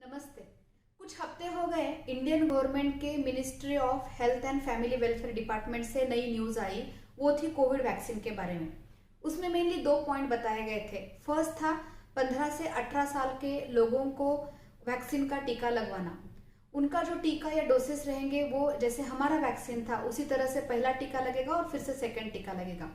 नमस्ते। कुछ हफ्ते हो गए इंडियन गवर्नमेंट के ministry of health and family welfare department से नई न्यूज आई। वो थी कोविड वैक्सीन के बारे में। उसमें मेनली 2 पॉइंट बताए गए थे। फर्स्ट था 15 से 18 साल के लोगों को वैक्सीन का टीका लगवाना। उनका जो टीका या डोसेस रहेंगे वो जैसे हमारा वैक्सीन था उसी तरह से पहला टीका लगेगा और फिर से सेकेंड टीका लगेगा।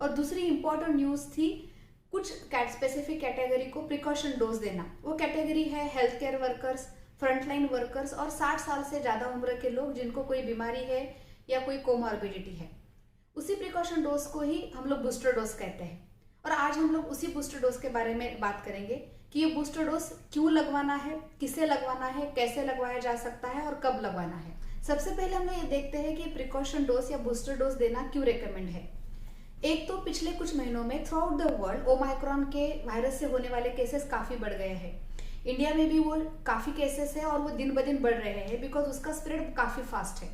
और दूसरी इंपॉर्टेंट न्यूज थी कुछ स्पेसिफिक कैटेगरी को प्रिकॉशन डोज देना। वो कैटेगरी है health care workers, frontline workers और 60 साल से ज़्यादा उम्र के लोग जिनको कोई बीमारी है या कोई कोमॉर्बिडिटी है। उसी प्रिकॉशन डोज को ही हम लोग बूस्टर डोज कहते हैं। और आज हम लोग उसी बूस्टर डोज के बारे में बात करेंगे कि ये बूस्टर डोज क्यों लगवाना है, किसे लगवाना है, कैसे लगवाया जा सकता है और कब लगवाना है। सबसे पहले हम लोग ये देखते हैं कि प्रिकॉशन डोज या बूस्टर डोज देना क्यों रिकमेंड है। एक तो पिछले कुछ महीनों में through out the world Omicron के वायरस से होने वाले केसेस काफी बढ़ गए हैं। इंडिया में भी वो काफी केसेस है और वो दिन ब दिन बढ़ रहे हैं बिकॉज उसका स्प्रेड काफी फास्ट है।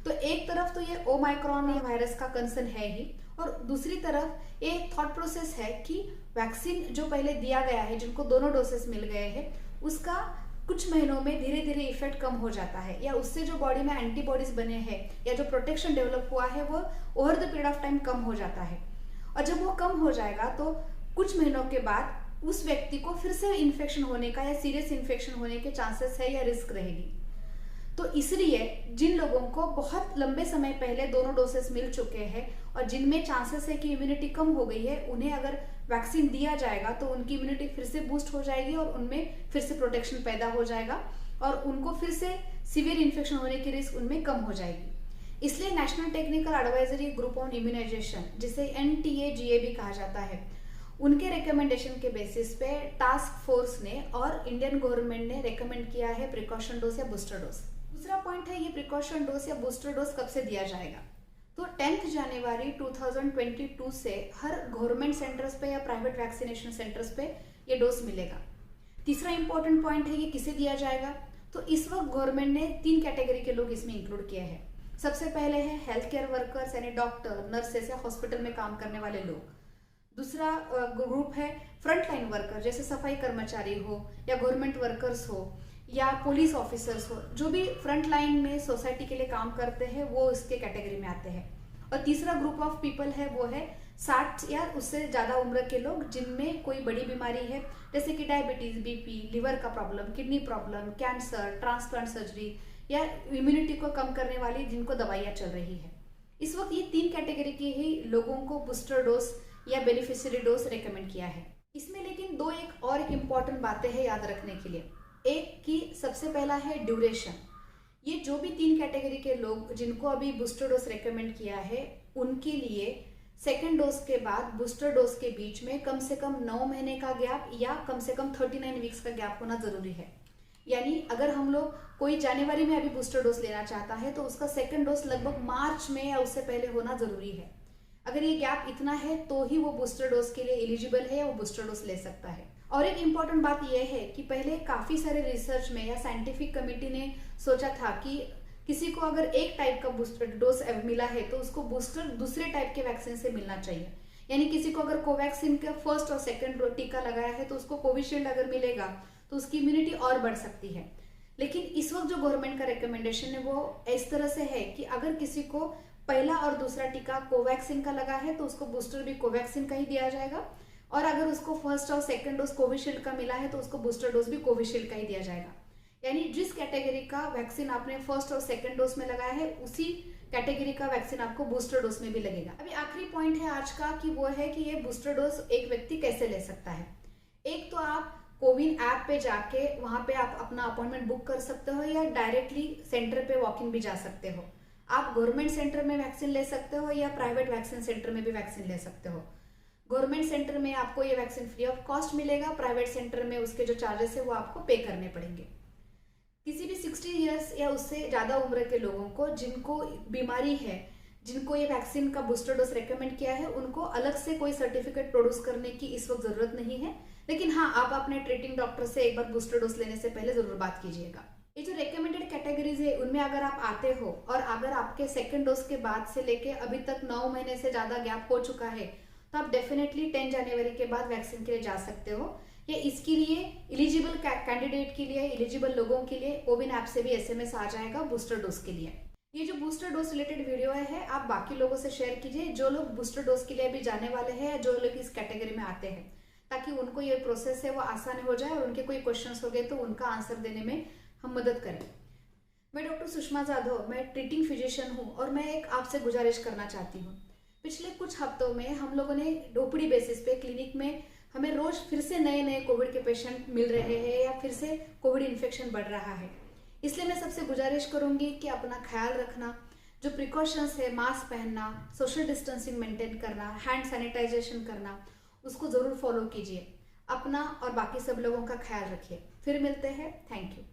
तो एक तरफ तो ये ओमाइक्रॉन वायरस का कंसर्न है ही, और दूसरी तरफ ये थॉट प्रोसेस है कि वैक्सीन जो पहले दिया गया है, जिनको दोनों डोसेस मिल गए हैं, उसका कुछ महीनों में धीरे धीरे इफेक्ट कम हो जाता है या उससे जो बॉडी में एंटीबॉडीज बने हैं या जो प्रोटेक्शन डेवलप हुआ है वो over the period of time कम हो जाता है। और जब वो कम हो जाएगा तो कुछ महीनों के बाद उस व्यक्ति को फिर से इन्फेक्शन होने का या सीरियस इन्फेक्शन होने के चांसेस है या रिस्क रहेगी। तो इसलिए जिन लोगों को बहुत लंबे समय पहले दोनों डोसेस मिल चुके हैं और जिनमें चांसेस है कि इम्यूनिटी कम हो गई है, उन्हें अगर वैक्सीन दिया जाएगा तो उनकी इम्यूनिटी फिर से बूस्ट हो जाएगी और उनमें फिर से प्रोटेक्शन पैदा हो जाएगा और उनको फिर से सीवियर इन्फेक्शन होने की रिस्क उनमें कम हो जाएगी। इसलिए national technical advisory group on immunisation, जिसे NTAGA भी कहा जाता है, उनके रिकमेंडेशन के बेसिस पे टास्क फोर्स ने और इंडियन गवर्नमेंट ने रिकमेंड किया है प्रिकॉशन डोज या बूस्टर डोज। दूसरा पॉइंट है ये प्रिकॉशन डोज या बूस्टर डोज कब से दिया जाएगा। तो 10 जनवरी 2022 से हर गवर्नमेंट सेंटर्स पे या प्राइवेट वैक्सीनेशन सेंटर्स पे ये डोज मिलेगा। तीसरा इंपॉर्टेंट पॉइंट है ये किसे दिया जाएगा। तो इस वक्त गवर्नमेंट ने 3 कैटेगरी के लोग इसमें इंक्लूड किए हैं। सबसे पहले है हेल्थ केयर वर्कर्स यानी डॉक्टर, नर्सेस या हॉस्पिटल में काम करने वाले लोग। दूसरा ग्रुप है फ्रंटलाइन वर्कर, जैसे सफाई कर्मचारी हो या गवर्नमेंट वर्कर्स हो या पुलिस ऑफिसर्स हो, जो भी फ्रंट लाइन में सोसाइटी के लिए काम करते हैं वो इसके कैटेगरी में आते हैं। और तीसरा ग्रुप ऑफ पीपल है वो है 60 या उससे ज़्यादा उम्र के लोग जिनमें कोई बड़ी बीमारी है, जैसे कि डायबिटीज, BP, लिवर का problem, kidney problem, cancer, transplant surgery या इम्यूनिटी को कम करने वाली जिनको दवाइयाँ चल रही है। इस वक्त ये 3 कैटेगरी के ही लोगों को बूस्टर डोज या बेनिफिशियरी डोज रिकमेंड किया है। इसमें लेकिन एक इम्पॉर्टेंट बातें हैं याद रखने के लिए। एक की सबसे पहला है ड्यूरेशन। ये जो भी 3 कैटेगरी के लोग जिनको अभी बूस्टर डोज रेकमेंड किया है, उनके लिए सेकेंड डोज के बाद बूस्टर डोज के बीच में कम से कम 9 महीने का गैप या कम से कम 39 वीक्स का गैप होना जरूरी है। यानी अगर हम लोग कोई जनवरी में अभी बूस्टर डोज लेना चाहता है तो उसका सेकेंड डोज लगभग मार्च में या उससे पहले होना जरूरी है। अगर ये गैप इतना है तो ही वो बूस्टर डोज के लिए एलिजिबल है या वो बूस्टर डोज ले सकता है। और एक इम्पॉर्टेंट बात यह है कि पहले काफी सारे रिसर्च में या साइंटिफिक कमिटी ने सोचा था कि किसी को अगर एक टाइप का बूस्टर डोज मिला है तो उसको बूस्टर दूसरे टाइप के वैक्सीन से मिलना चाहिए। यानी किसी को अगर कोवैक्सीन का फर्स्ट और सेकंड टीका लगाया है तो उसको कोविशील्ड अगर मिलेगा तो उसकी इम्यूनिटी और बढ़ सकती है। लेकिन इस वक्त जो गवर्नमेंट का रिकमेंडेशन है वो इस तरह से है कि अगर किसी को पहला और दूसरा टीका कोवैक्सीन का लगा है तो उसको बूस्टर भी कोवैक्सीन का ही दिया जाएगा, और अगर उसको फर्स्ट और सेकंड डोज कोविशील्ड का मिला है तो उसको बूस्टर डोज भी कोविशील्ड का ही दिया जाएगा। यानी जिस कैटेगरी का वैक्सीन आपने फर्स्ट और सेकंड डोज में लगाया है उसी कैटेगरी का वैक्सीन आपको बूस्टर डोज में भी लगेगा। अभी आखिरी पॉइंट है आज का कि वो है कि ये बूस्टर डोज एक व्यक्ति कैसे ले सकता है। एक तो आप कोविन ऐप पे जाके वहां पे आप अपना अपॉइंटमेंट बुक कर सकते हो या डायरेक्टली सेंटर पे वॉक इन भी जा सकते हो। आप गवर्नमेंट सेंटर में वैक्सीन ले सकते हो या प्राइवेट वैक्सीन सेंटर में भी वैक्सीन ले सकते हो। गवर्नमेंट सेंटर में आपको ये वैक्सीन फ्री ऑफ कॉस्ट मिलेगा, प्राइवेट सेंटर में उसके जो चार्जेस है वो आपको पे करने पड़ेंगे। किसी भी 60 इयर्स या उससे ज़्यादा उम्र के लोगों को जिनको बीमारी है, जिनको ये वैक्सीन का बूस्टर डोज रेकमेंड किया है, उनको अलग से कोई सर्टिफिकेट प्रोड्यूस करने की इस वक्त ज़रूरत नहीं है। लेकिन हाँ, आप अपने ट्रीटिंग डॉक्टर से एक बार बूस्टर डोज लेने से पहले ज़रूर बात कीजिएगा। ये जो रिकमेंडेड कैटेगरीज है उनमें अगर आप आते हो और अगर आपके सेकेंड डोज के बाद से लेके अभी तक 9 महीने से ज़्यादा गैप हो चुका है तो आप डेफिनेटली 10 जनवरी के बाद वैक्सीन के लिए जा सकते हो। या इसके लिए एलिजिबल कैंडिडेट के लिए, एलिजिबल लोगों के लिए कोविन ऐप से भी एसएमएस आ जाएगा बूस्टर डोज के लिए। ये जो बूस्टर डोज रिलेटेड वीडियो है आप बाकी लोगों से शेयर कीजिए जो लोग बूस्टर डोज के लिए अभी जाने वाले हैं या जो लोग इस कैटेगरी में आते हैं, ताकि उनको ये प्रोसेस है वो आसान हो जाए और उनके कोई क्वेश्चंस हो गए तो उनका आंसर देने में हम मदद करें। मैं डॉक्टर सुषमा जाधव, मैं ट्रीटिंग फिजिशियन हूँ और मैं एक आपसे गुजारिश करना चाहती हूँ। पिछले कुछ हफ्तों में हम लोगों ने ओपीडी बेसिस पे क्लिनिक में हमें रोज फिर से नए नए कोविड के पेशेंट मिल रहे हैं या फिर से कोविड इन्फेक्शन बढ़ रहा है। इसलिए मैं सबसे गुजारिश करूंगी कि अपना ख्याल रखना, जो प्रिकॉशंस है मास्क पहनना, सोशल डिस्टेंसिंग मेंटेन करना, हैंड सैनिटाइजेशन करना, उसको ज़रूर फॉलो कीजिए। अपना और बाकी सब लोगों का ख्याल रखिए। फिर मिलते हैं। Thank you.